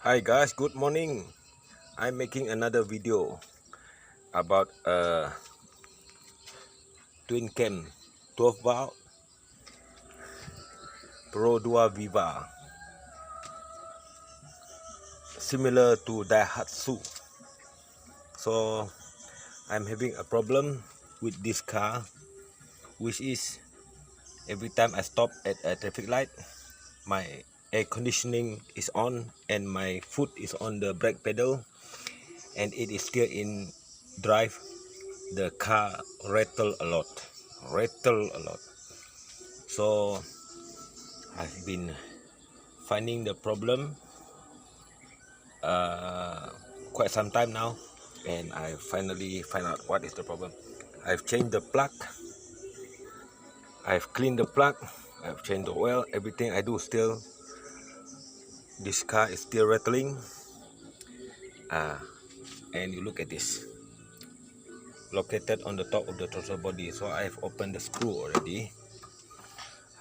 Hi guys, good morning. I'm making another video about a twin cam 12 valve Pro 2 Viva, similar to Daihatsu. So I'm having a problem with this car, which is every time I stop at a traffic light, my air conditioning is on and my foot is on the brake pedal and it is still in drive. The car rattle a lot. So I've been finding the problem quite some time now, and I finally find out what is the problem. I've changed the plug, I've cleaned the plug, I've changed the oil, everything I do, still this car is still rattling. And you look at this, located on the top of the throttle body. So I've opened the screw already.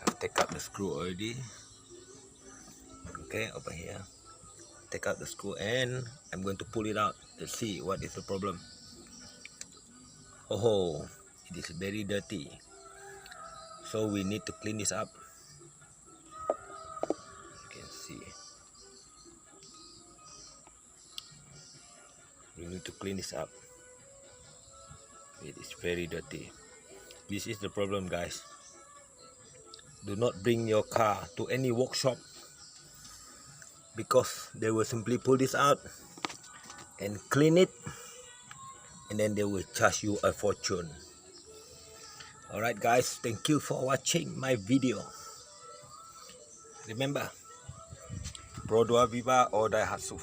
I've taken out the screw already. Okay, over here, take out the screw and I'm going to pull it out to see what is the problem. Oh, it is very dirty, so we need to clean this up. You can see we need to clean this up. It is very dirty. This is the problem, guys. Do not bring your car to any workshop, because they will simply pull this out and clean it, and then they will charge you a fortune. Alright guys, thank you for watching my video. Remember, Pro 2 Viva or Daihatsu.